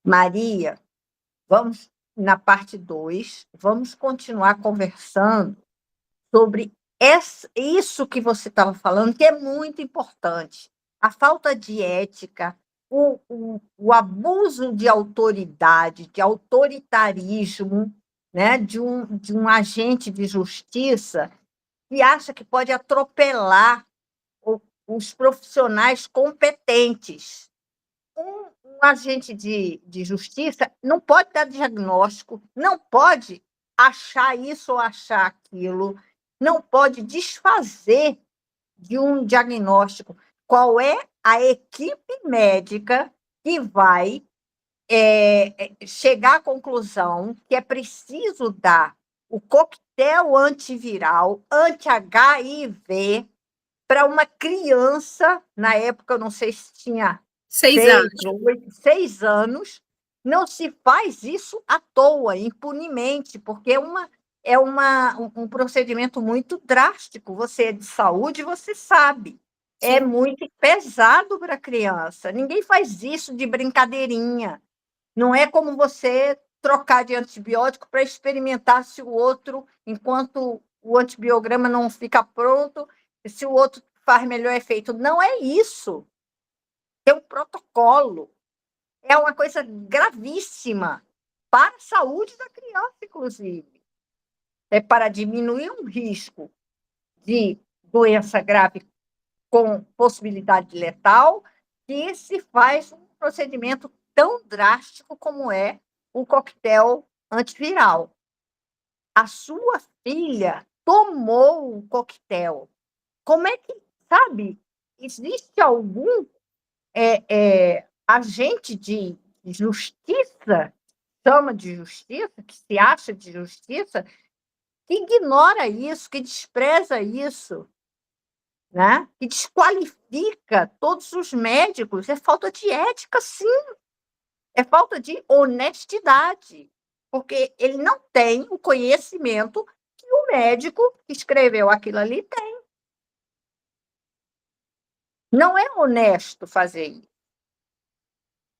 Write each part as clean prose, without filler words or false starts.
Maria, vamos, na parte 2, vamos continuar conversando sobre isso que você estava falando, que é muito importante. A falta de ética, o abuso de autoridade, de autoritarismo, né, de um agente de justiça que acha que pode atropelar os profissionais competentes. Um agente de justiça não pode dar diagnóstico, não pode achar isso ou achar aquilo, não pode desfazer de um diagnóstico. Qual é a equipe médica que vai chegar à conclusão que é preciso dar o coquetel antiviral, anti-HIV, para uma criança, na época, eu não sei se tinha 6 anos, não se faz isso à toa, impunemente, porque um procedimento muito drástico. Você é de saúde, você sabe. Sim. É muito pesado para a criança. Ninguém faz isso de brincadeirinha. Não é como você trocar de antibiótico para experimentar se o outro, enquanto o antibiograma não fica pronto, se o outro faz melhor efeito. Não é isso. Tem um protocolo. É uma coisa gravíssima para a saúde da criança, inclusive. É para diminuir um risco de doença grave com possibilidade letal, que se faz um procedimento tão drástico como é o coquetel antiviral. A sua filha tomou o coquetel. Como é que, sabe, existe algum agente de justiça, chama de justiça, que se acha de justiça, que ignora isso, que despreza isso, né? Que desqualifica todos os médicos? É falta de ética, sim. É falta de honestidade, porque ele não tem o conhecimento que o médico que escreveu aquilo ali tem. Não é honesto fazer isso.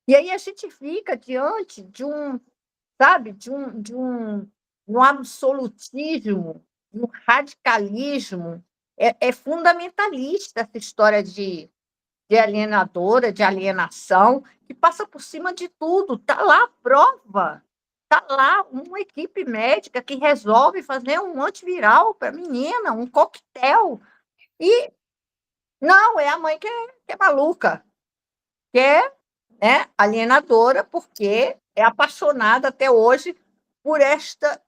E aí a gente fica diante de um, sabe, de um absolutismo, de um radicalismo. É fundamentalista essa história de alienadora, de alienação, que passa por cima de tudo. Está lá a prova. Está lá uma equipe médica que resolve fazer um antiviral para a menina, um coquetel. E não, é a mãe que é maluca, que é, né, alienadora, porque é apaixonada até hoje por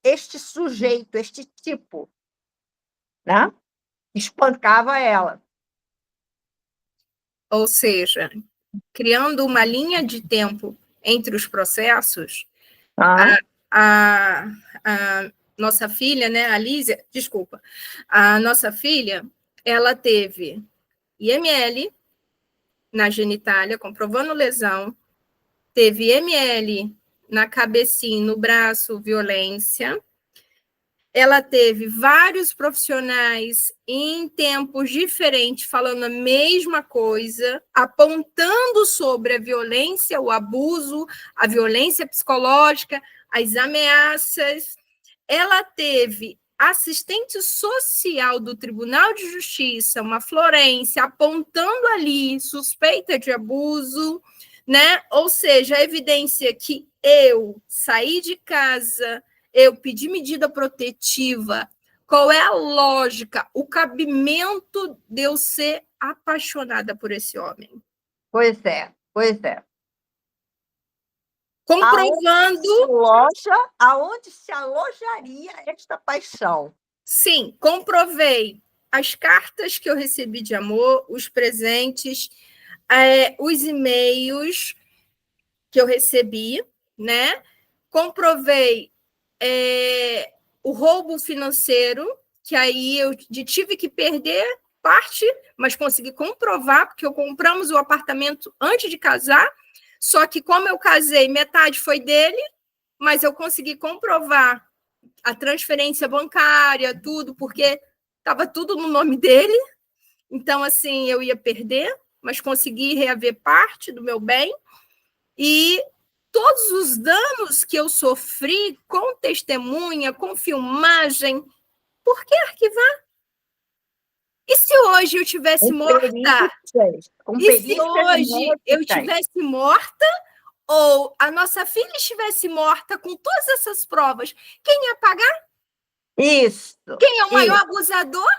este sujeito, este tipo, né? Espancava ela. Ou seja, criando uma linha de tempo entre os processos, a nossa filha, né, a Lísia, desculpa, a nossa filha, ela teve IML na genitália, comprovando lesão, teve IML na cabecinha, no braço, violência. Ela teve vários profissionais em tempos diferentes falando a mesma coisa, apontando sobre a violência, o abuso, a violência psicológica, as ameaças. Ela teve assistente social do Tribunal de Justiça, uma Florência, apontando ali suspeita de abuso, né? Ou seja, a evidência que eu saí de casa, eu pedi medida protetiva, qual é a lógica, o cabimento de eu ser apaixonada por esse homem? Pois é, pois é. Comprovando... Aonde se alojaria esta paixão? Sim, comprovei as cartas que eu recebi de amor, os presentes, os e-mails que eu recebi, né? Comprovei o roubo financeiro, que aí eu tive que perder parte, mas consegui comprovar, porque eu compramos o apartamento antes de casar, só que como eu casei, metade foi dele, mas eu consegui comprovar a transferência bancária, tudo, porque estava tudo no nome dele. Então, assim, eu ia perder, mas consegui reaver parte do meu bem. E todos os danos que eu sofri com testemunha, com filmagem, por que arquivar? E se hoje eu tivesse morta? E se hoje eu tivesse morta, ou a nossa filha estivesse morta com todas essas provas, quem ia pagar? Isso. Quem é o maior abusador?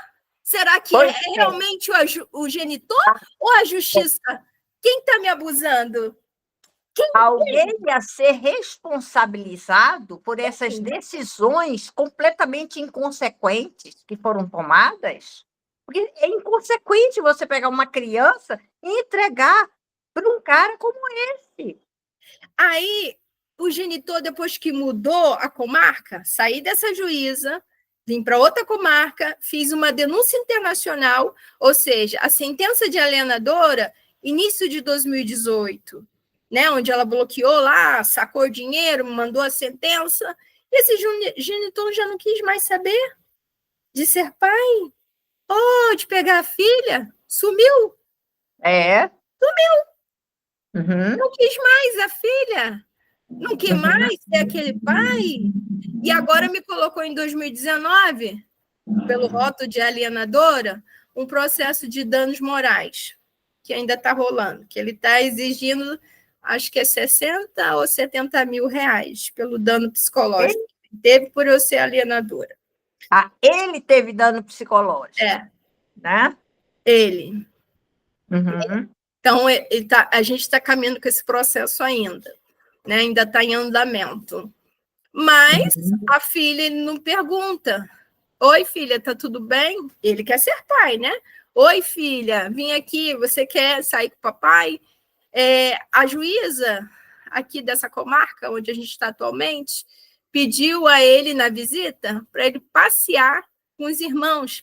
Será que é realmente o genitor ou a justiça? Quem está me abusando? Alguém ia ser responsabilizado por essas decisões completamente inconsequentes que foram tomadas? Porque é inconsequente você pegar uma criança e entregar para um cara como esse. Aí, o genitor, depois que mudou a comarca, saí dessa juíza, vim para outra comarca, fiz uma denúncia internacional, ou seja, a sentença de alienadora, início de 2018, né, onde ela bloqueou lá, sacou dinheiro, mandou a sentença, e esse genitor já não quis mais saber de ser pai, de pegar a filha, sumiu. Sumiu. Uhum. Não quis mais a filha, não quis mais ser aquele pai, e agora me colocou em 2019, pelo rótulo de alienadora, um processo de danos morais, que ainda está rolando, que ele está exigindo, acho que é 60 ou 70 mil reais pelo dano psicológico que teve por eu ser alienadora. Ele teve dano psicológico. Né? Ele. Uhum. Então, a gente está caminhando com esse processo ainda, né? Ainda está em andamento. Mas a filha ele não pergunta. Oi, filha, tá tudo bem? Ele quer ser pai, né? Oi, filha, vim aqui, você quer sair com o papai? A juíza aqui dessa comarca, onde a gente está atualmente, pediu a ele na visita para ele passear com os irmãos,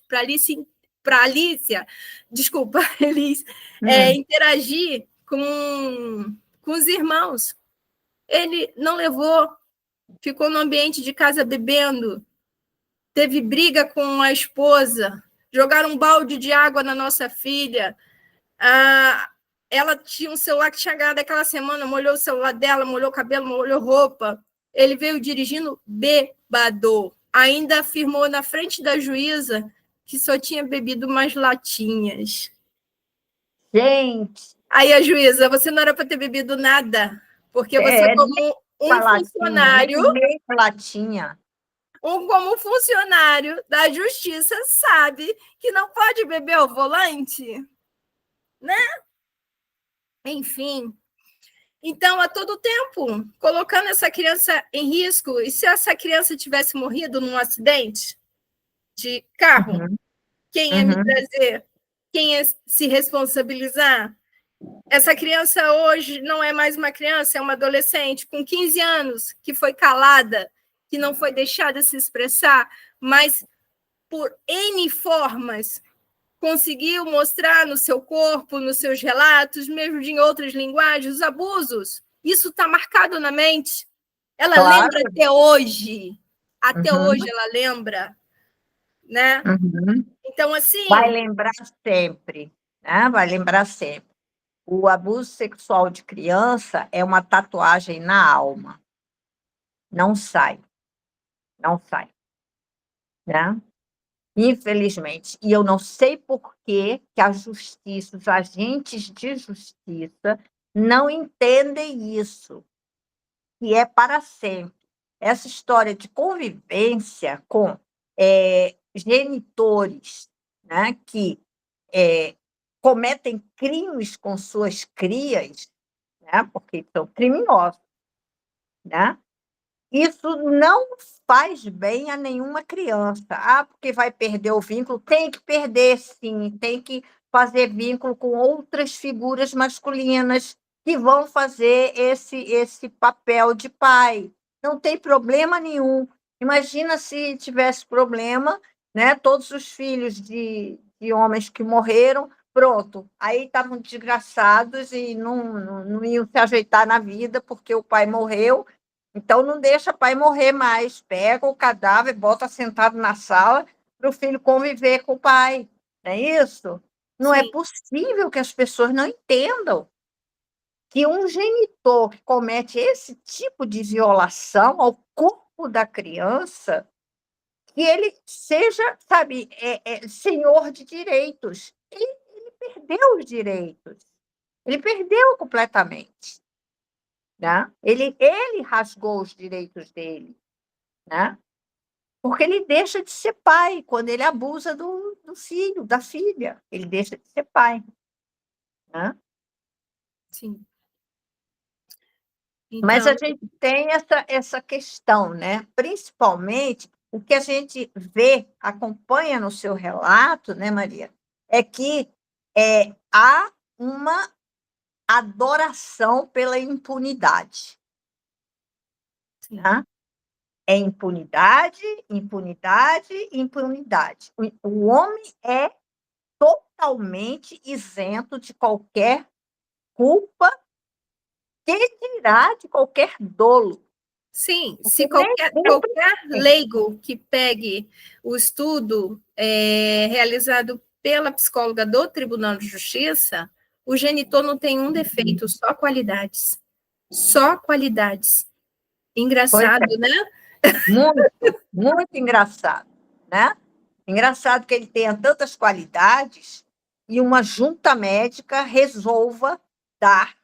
para Alicia, desculpa, Elis, interagir com os irmãos. Ele não levou, ficou no ambiente de casa bebendo, teve briga com a esposa, jogaram um balde de água na nossa filha. Ela tinha um celular que tinha ganhado aquela semana, molhou o celular dela, molhou o cabelo, molhou roupa. Ele veio dirigindo bêbado. Ainda afirmou na frente da juíza que só tinha bebido umas latinhas. Gente! Aí a juíza, você não era para ter bebido nada, porque você como um funcionário... latinha. Como funcionário da justiça sabe que não pode beber ao volante, né? Enfim. Então, a todo tempo, colocando essa criança em risco, e se essa criança tivesse morrido num acidente de carro, quem ia me trazer? Quem ia se responsabilizar? Essa criança hoje não é mais uma criança, é uma adolescente com 15 anos, que foi calada, que não foi deixada se expressar, mas por N formas conseguiu mostrar no seu corpo, nos seus relatos, mesmo em outras linguagens, os abusos. Isso está marcado na mente. Ela lembra até hoje. Até hoje ela lembra. Né? Então, assim... Vai lembrar sempre. Né? Vai lembrar sempre. O abuso sexual de criança é uma tatuagem na alma. Não sai. Não sai. Né? Infelizmente. E eu não sei por que a justiça, os agentes de justiça, não entendem isso, que é para sempre. Essa história de convivência com genitores, né, que cometem crimes com suas crias, né, porque são criminosos, né? Isso não faz bem a nenhuma criança. Porque vai perder o vínculo. Tem que perder, sim. Tem que fazer vínculo com outras figuras masculinas que vão fazer esse papel de pai. Não tem problema nenhum. Imagina se tivesse problema, né? Todos os filhos de homens que morreram, pronto. Aí estavam desgraçados e não iam se ajeitar na vida porque o pai morreu. Então, não deixa pai morrer mais. Pega o cadáver, bota sentado na sala para o filho conviver com o pai. Não é isso? Não é possível que as pessoas não entendam. que um genitor que comete esse tipo de violação ao corpo da criança, que ele seja, sabe, senhor de direitos. Ele perdeu os direitos. Ele perdeu completamente. Né? Ele rasgou os direitos dele. Né? Porque ele deixa de ser pai quando ele abusa do filho, da filha. Ele deixa de ser pai. Né? Sim. Então... Mas a gente tem essa questão, né? Principalmente o que a gente vê, acompanha no seu relato, né, Maria, é que há uma adoração pela impunidade. Né? É impunidade, impunidade, impunidade. O homem é totalmente isento de qualquer culpa, que dirá de qualquer dolo. Sim, se qualquer leigo que pegue o estudo realizado pela psicóloga do Tribunal de Justiça, o genitor não tem um defeito, só qualidades. Só qualidades. Engraçado, né? Muito, muito engraçado, né? Engraçado que ele tenha tantas qualidades e uma junta médica resolva dar.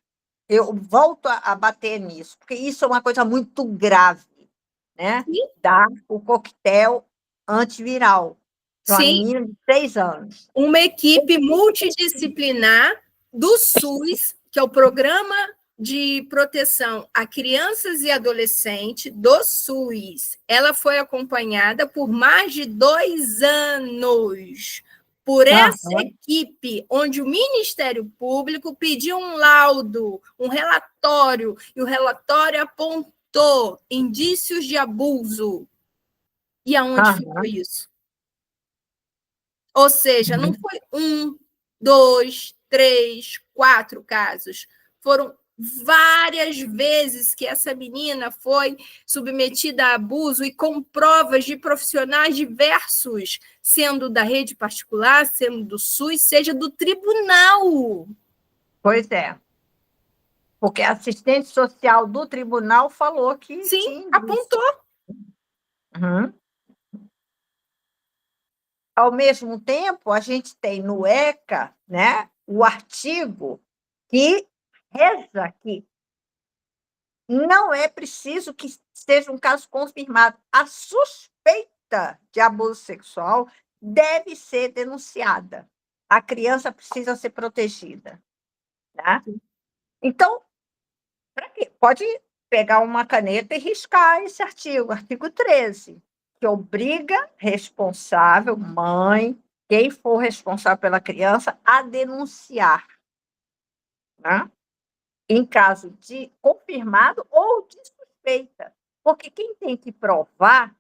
Eu volto a bater nisso, porque isso é uma coisa muito grave, né? Sim. Dar o coquetel antiviral para uma Sim. menina de 6 anos. Uma equipe multidisciplinar do SUS, que é o Programa de Proteção a Crianças e Adolescentes do SUS. Ela foi acompanhada por mais de 2 anos por essa equipe, onde o Ministério Público pediu um laudo, um relatório, e o relatório apontou indícios de abuso. E aonde ficou isso? Ou seja, não foi 1, 2, 3, 4 casos. Foram várias vezes que essa menina foi submetida a abuso e com provas de profissionais diversos, sendo da rede particular, sendo do SUS, seja do tribunal. Pois é. Porque a assistente social do tribunal falou que sim, apontou. Uhum. Ao mesmo tempo, a gente tem no ECA, né, o artigo que reza que não é preciso que seja um caso confirmado. A suspeita de abuso sexual deve ser denunciada. A criança precisa ser protegida. Né? Então, pode pegar uma caneta e riscar esse artigo 13, que obriga responsável, mãe, quem for responsável pela criança, a denunciar. Né? Em caso de confirmado ou de suspeita. Porque quem tem que provar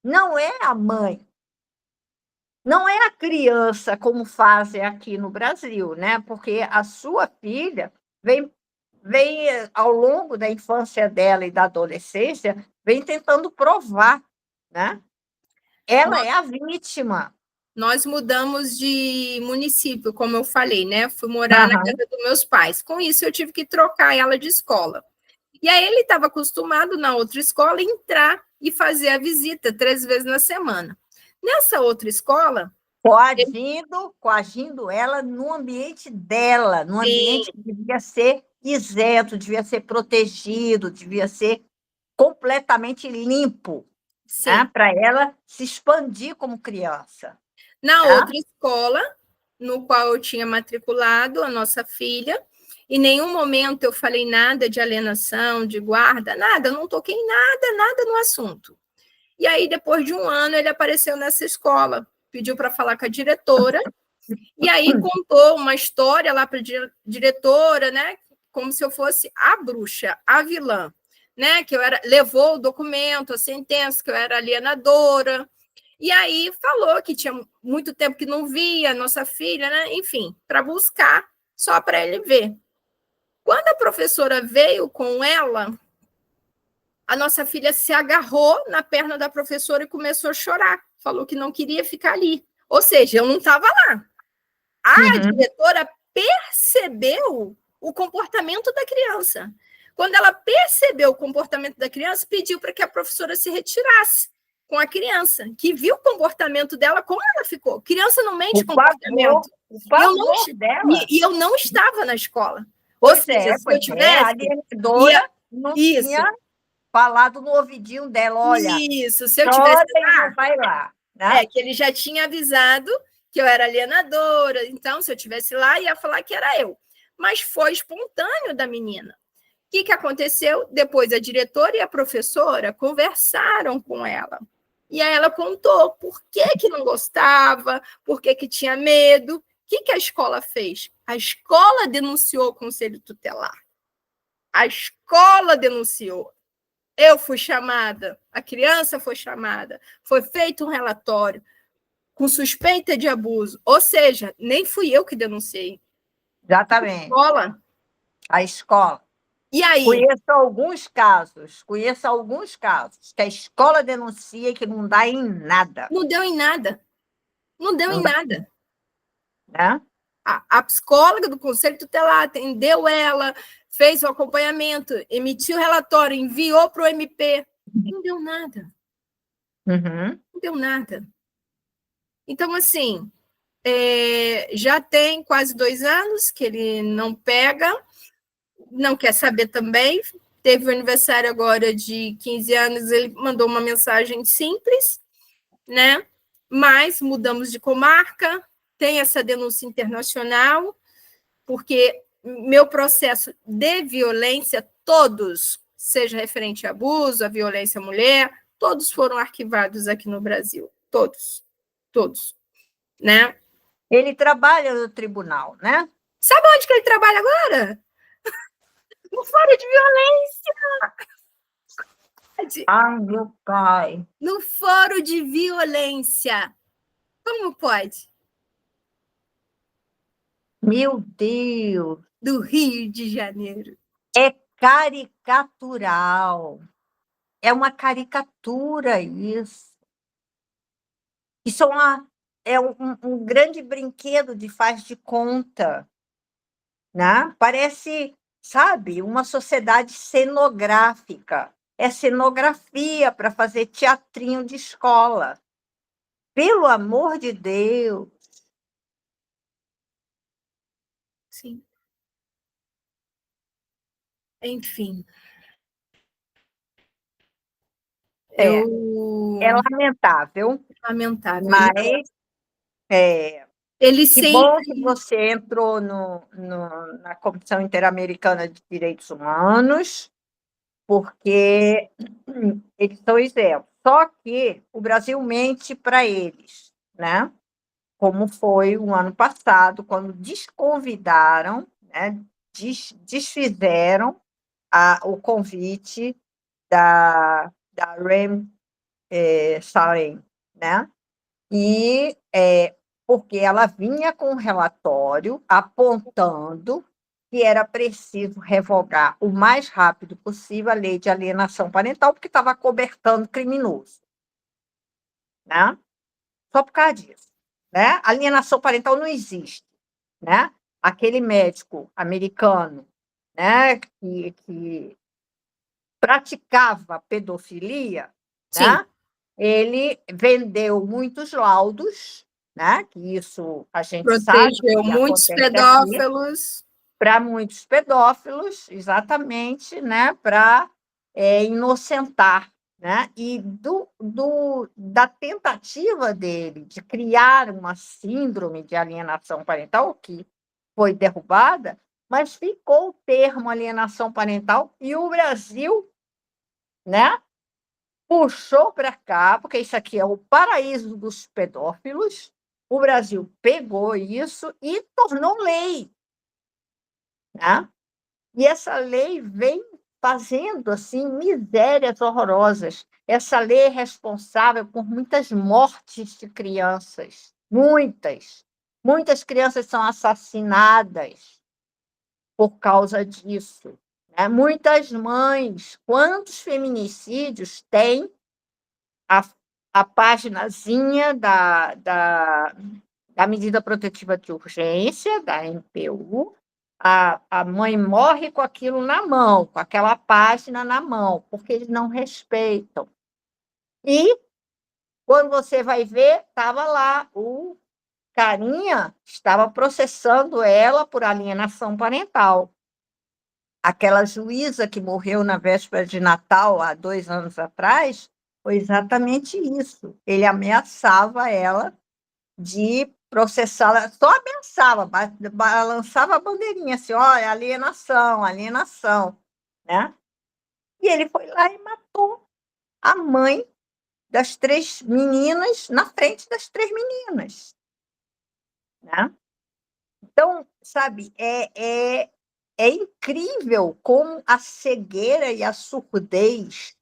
não é a mãe, não é a criança, como fazem aqui no Brasil, né? Porque a sua filha vem ao longo da infância dela e da adolescência, vem tentando provar, né? Ela é a vítima. Nós mudamos de município, como eu falei, né? Fui morar na casa dos meus pais. Com isso, eu tive que trocar ela de escola. E aí ele estava acostumado na outra escola entrar e fazer a visita 3 vezes na semana. Nessa outra escola... Coagindo ela no ambiente dela, no ambiente que devia ser isento, devia ser protegido, devia ser completamente limpo, né? Para ela se expandir como criança. Na outra escola, no qual eu tinha matriculado a nossa filha, em nenhum momento eu falei nada de alienação, de guarda, nada, eu não toquei nada no assunto. E aí, depois de 1 ano, ele apareceu nessa escola, pediu para falar com a diretora, e aí contou uma história lá para a diretora, né? Como se eu fosse a bruxa, a vilã, né? Que levou o documento, a sentença, que eu era alienadora. E aí falou que tinha muito tempo que não via a nossa filha, né? Enfim, para buscar, só para ele ver. Quando a professora veio com ela, a nossa filha se agarrou na perna da professora e começou a chorar. Falou que não queria ficar ali. Ou seja, eu não estava lá. A diretora percebeu o comportamento da criança. Quando ela percebeu o comportamento da criança, pediu para que a professora se retirasse com a criança, que viu o comportamento dela, como ela ficou. Criança não mente comportamento. O pavor dela. E eu não estava na escola. Pois ou seja, se eu tivesse... A alienadora não tinha falado no ouvidinho dela, olha, isso, se eu tivesse lá, não vai lá. Né? Que ele já tinha avisado que eu era alienadora, então, se eu tivesse lá, ia falar que era eu. Mas foi espontâneo da menina. O que aconteceu? Depois a diretora e a professora conversaram com ela. E aí ela contou por que não gostava, por que tinha medo. O que a escola fez? A escola denunciou o conselho tutelar. A escola denunciou. Eu fui chamada, a criança foi chamada, foi feito um relatório com suspeita de abuso. Ou seja, nem fui eu que denunciei. Exatamente. A escola. E aí? Conheço alguns casos que a escola denuncia que não dá em nada. Não deu em nada. Não deu em nada. Né? A psicóloga do Conselho Tutelar atendeu ela, fez o acompanhamento, emitiu o relatório, enviou para o MP. Não deu nada. Uhum. Não deu nada. Então, assim, já tem quase 2 anos que ele não pega, não quer saber também. Teve o aniversário agora de 15 anos, ele mandou uma mensagem simples, né? Mas mudamos de comarca, tem essa denúncia internacional, porque meu processo de violência, todos, seja referente a abuso, a violência à mulher, todos foram arquivados aqui no Brasil. Todos. Né? Ele trabalha no tribunal, né? Sabe onde que ele trabalha agora? No Fórum de Violência. Ai, meu pai. No Fórum de Violência. Como pode? Meu Deus. Do Rio de Janeiro. É caricatural. É uma caricatura isso. Isso é um grande brinquedo de faz de conta. Né? Parece, sabe, uma sociedade cenográfica. É cenografia para fazer teatrinho de escola. Pelo amor de Deus. Sim. Enfim. É lamentável. Lamentável. Mas ele que bom que você entrou na Comissão Interamericana de Direitos Humanos, porque eles são isentos. Só que o Brasil mente para eles, né? Como foi o ano passado, quando desconvidaram, né? Desfizeram o convite da Rem Salem, né? E porque ela vinha com um relatório apontando que era preciso revogar o mais rápido possível a lei de alienação parental, porque estava cobertando criminoso. Né? Só por causa disso. Né? Alienação parental não existe. Né? Aquele médico americano, né, que praticava pedofilia, né? Ele vendeu muitos laudos, né? Que isso a gente protegeu muitos pedófilos. Para muitos pedófilos, exatamente, né? Para inocentar. Né? E da tentativa dele de criar uma síndrome de alienação parental, que foi derrubada, mas ficou o termo alienação parental, e o Brasil, né, puxou para cá, porque isso aqui é o paraíso dos pedófilos. O Brasil pegou isso e tornou lei. Né? E essa lei vem fazendo assim misérias horrorosas. Essa lei é responsável por muitas mortes de crianças. Muitas crianças são assassinadas por causa disso. Né? Muitas mães, quantos feminicídios tem a paginazinha da medida protetiva de urgência, da MPU, a mãe morre com aquilo na mão, com aquela página na mão, porque eles não respeitam. E, quando você vai ver, estava lá, o carinha estava processando ela por alienação parental. Aquela juíza que morreu na véspera de Natal, há 2 anos atrás, foi exatamente isso. Ele ameaçava ela de processá-la, só ameaçava, balançava a bandeirinha assim, olha, alienação, alienação, né? E ele foi lá e matou a mãe das 3 meninas na frente das 3 meninas, né? Então, sabe, é incrível como a cegueira e a surdez,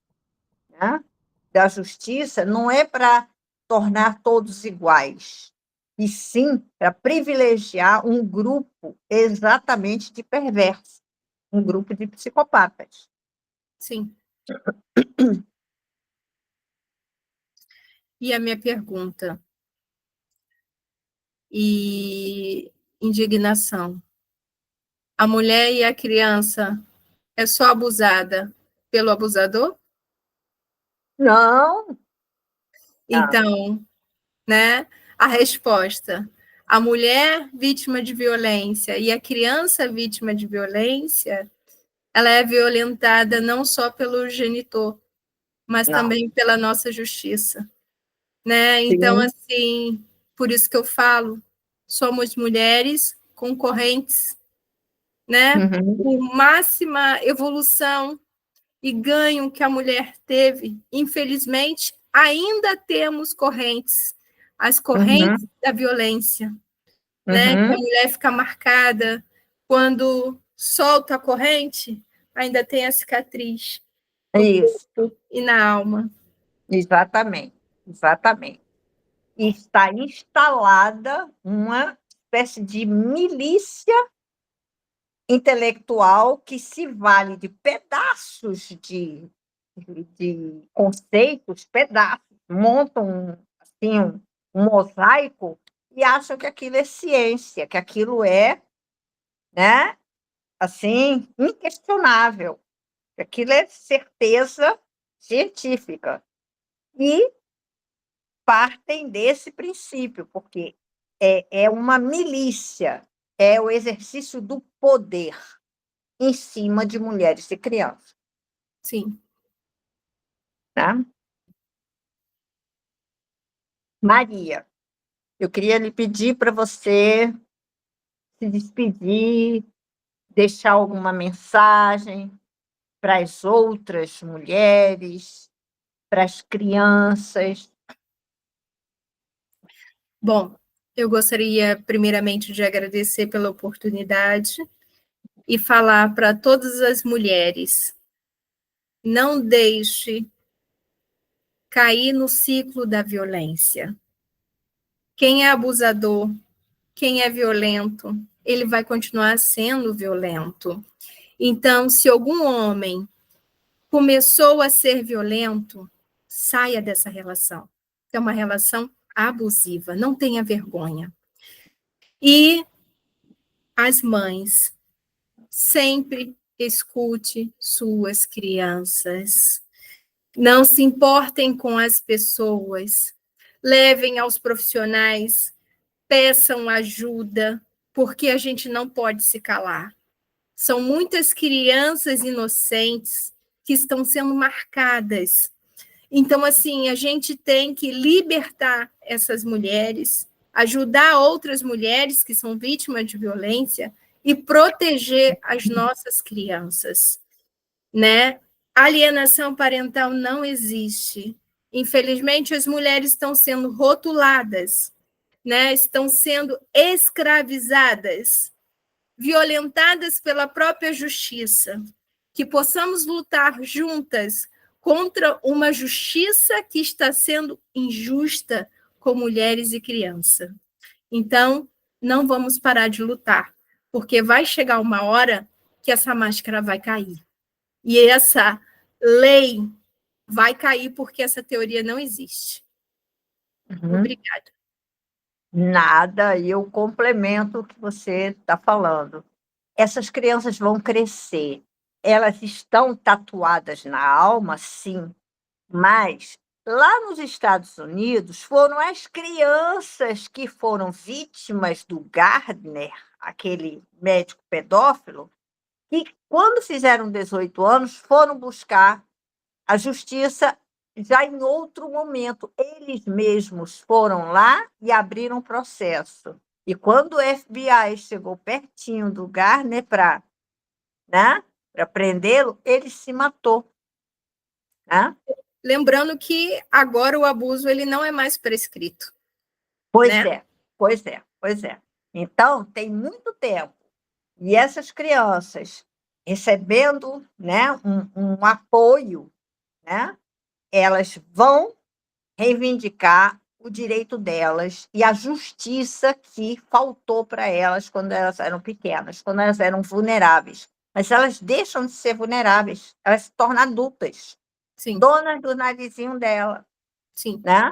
né, da justiça não é para tornar todos iguais, e sim para privilegiar um grupo exatamente de perversos, um grupo de psicopatas. Sim. E a minha pergunta e indignação: a mulher e a criança é só abusada pelo abusador? Não, Então, né, a resposta: a mulher vítima de violência e a criança vítima de violência, ela é violentada não só pelo genitor, mas não. também pela nossa justiça, né? Então, Sim. assim, por isso que eu falo, somos mulheres concorrentes, né? Uhum. Por máxima evolução e ganho que a mulher teve, infelizmente, ainda temos correntes, as correntes Uhum. da violência, né? Que a Uhum. mulher fica marcada quando solta a corrente, ainda tem a cicatriz no Isso, corpo e na alma. exatamente, exatamente. E está instalada uma espécie de milícia intelectual que se vale de pedaços de conceitos, pedaços, montam assim, um mosaico e acham que aquilo é ciência, que aquilo é, né, assim, inquestionável, que aquilo é certeza científica. E partem desse princípio, porque é uma milícia, é o exercício do poder em cima de mulheres e crianças. Sim. Tá? Maria, eu queria lhe pedir para você se despedir, deixar alguma mensagem para as outras mulheres, para as crianças. Bom, eu gostaria primeiramente de agradecer pela oportunidade e falar para todas as mulheres: não deixe cair no ciclo da violência. Quem é abusador, quem é violento, ele vai continuar sendo violento. Então, se algum homem começou a ser violento, saia dessa relação. É uma relação abusiva, não tenha vergonha. E as mães, sempre escute suas crianças. Não se importem com as pessoas. Levem aos profissionais, peçam ajuda, porque a gente não pode se calar. São muitas crianças inocentes que estão sendo marcadas. Então, assim, a gente tem que libertar essas mulheres, ajudar outras mulheres que são vítimas de violência e proteger as nossas crianças, né? Alienação parental não existe. Infelizmente, as mulheres estão sendo rotuladas, né? Estão sendo escravizadas, violentadas pela própria justiça. Que possamos lutar juntas contra uma justiça que está sendo injusta com mulheres e crianças. Então, não vamos parar de lutar, porque vai chegar uma hora que essa máscara vai cair. E essa lei vai cair porque essa teoria não existe. Uhum. Obrigada. Nada, e eu complemento o que você está falando. essas crianças vão crescer. Elas estão tatuadas na alma, sim, mas lá nos Estados Unidos foram as crianças que foram vítimas do Gardner, aquele médico pedófilo, que, quando fizeram 18 anos, foram buscar a justiça já em outro momento. Eles mesmos foram lá e abriram processo. E quando o FBI chegou pertinho do Gardner para, né, para prendê-lo, ele se matou. Né? Lembrando que agora o abuso ele não é mais prescrito. Pois né? é, pois é, pois é. Então, tem muito tempo. E essas crianças recebendo, né, um apoio, né, elas vão reivindicar o direito delas e a justiça que faltou para elas quando elas eram pequenas, quando elas eram vulneráveis. Mas elas deixam de ser vulneráveis, elas se tornam adultas, Sim. donas do narizinho dela. Sim. Né?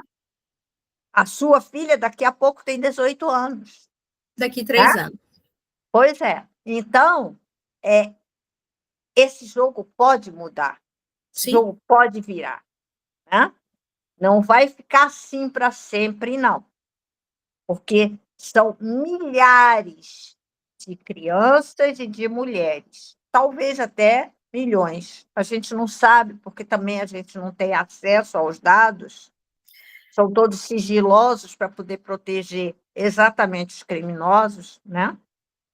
A sua filha, daqui a pouco, tem 18 anos. Daqui 3 anos. Pois é. Então, esse jogo pode mudar. Esse Sim. jogo pode virar. Né? Não vai ficar assim para sempre, não. Porque são milhares de crianças e de mulheres, talvez até milhões. A gente não sabe, porque também a gente não tem acesso aos dados, são todos sigilosos para poder proteger exatamente os criminosos, né?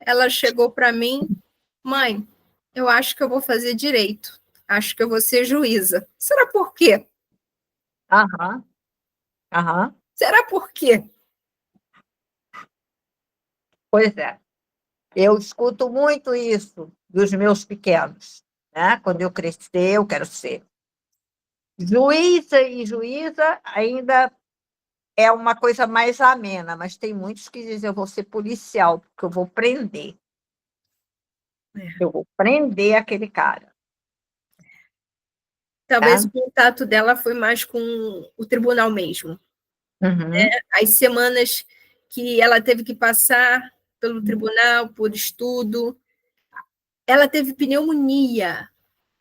Ela chegou para mim, mãe, eu acho que eu vou fazer direito, acho que eu vou ser juíza. Será por quê? Aham, aham. Será por quê? Pois é. Eu escuto muito isso dos meus pequenos, né? Quando eu crescer, eu quero ser juíza, e juíza ainda é uma coisa mais amena, mas tem muitos que dizem: eu vou ser policial, porque eu vou prender. Eu vou prender aquele cara. Talvez Tá? o contato dela foi mais com o tribunal mesmo. Uhum. As semanas que ela teve que passar pelo tribunal, por estudo. Ela teve pneumonia.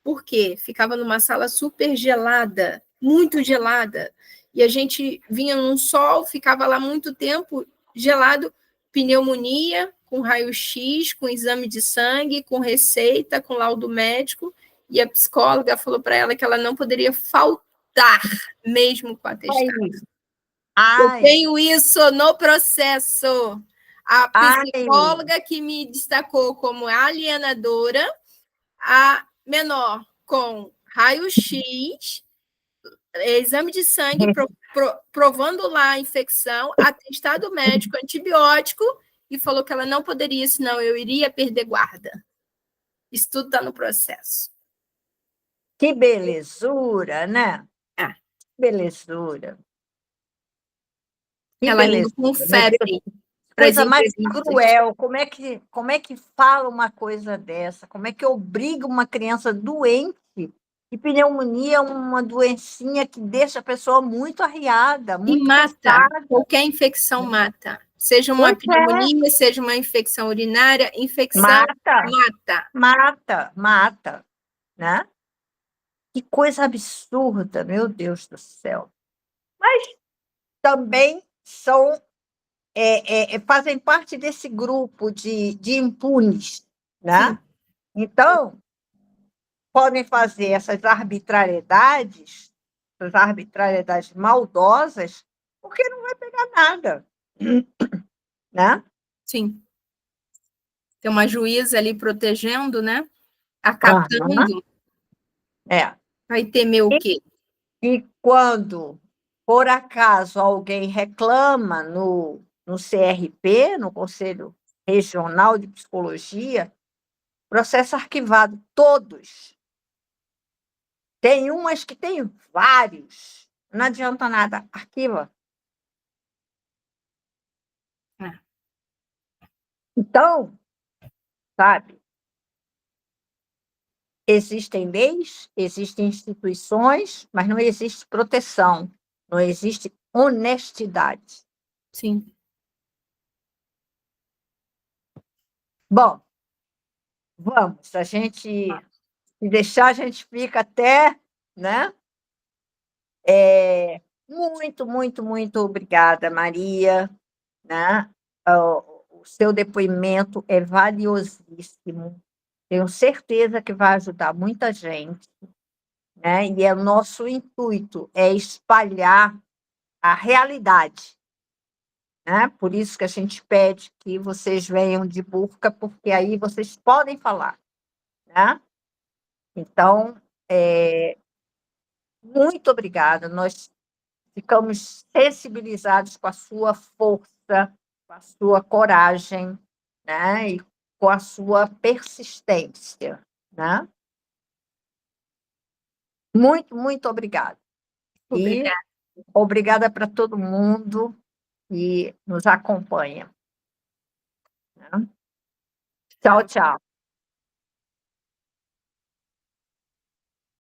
Por quê? Ficava numa sala super gelada, muito gelada. E a gente vinha num sol, ficava lá muito tempo gelado, pneumonia, com raio-x, com exame de sangue, com receita, com laudo médico. E a psicóloga falou para ela que ela não poderia faltar, mesmo com atestado. Eu tenho isso no processo. A psicóloga que me destacou como alienadora, a menor com raio-x, exame de sangue, provando lá a infecção, atestado médico, antibiótico, e falou que ela não poderia, senão eu iria perder guarda. Isso tudo está no processo. Que belezura, né? Ah. Belezura. Que ela belezura. indo com febre. Coisa mais cruel. Como é que fala uma coisa dessa? Como é que obriga uma criança doente? E pneumonia é uma doencinha que deixa a pessoa muito arriada, muito mata. cansada. Qualquer infecção mata. Seja uma pneumonia, seja uma infecção urinária, infecção mata. Né? Que coisa absurda, meu Deus do céu. Mas também são fazem parte desse grupo de impunes, né? Sim. Então, podem fazer essas arbitrariedades maldosas, porque não vai pegar nada, né? Sim. Tem uma juíza ali protegendo, né? Acatando. Vai temer o quê? E quando, por acaso, alguém reclama no CRP, no Conselho Regional de Psicologia, processo arquivado, todos. Tem umas que tem vários, não adianta nada, arquiva. Então, sabe, existem leis, existem instituições, mas não existe proteção, não existe honestidade. Sim. Bom, Vamos, a gente, se deixar, a gente fica até, né? Muito, muito, muito obrigada, Maria, né? O seu depoimento é valiosíssimo. Tenho certeza que vai ajudar muita gente, né? E o nosso intuito é espalhar a realidade, né? Por isso que a gente pede que vocês venham de burca, porque aí vocês podem falar, né? Então, muito obrigada. Nós ficamos sensibilizados com a sua força, com a sua coragem, né? E com a sua persistência, né? Muito, muito obrigada. Obrigada. E obrigada para todo mundo que nos acompanha, né? Tchau, tchau.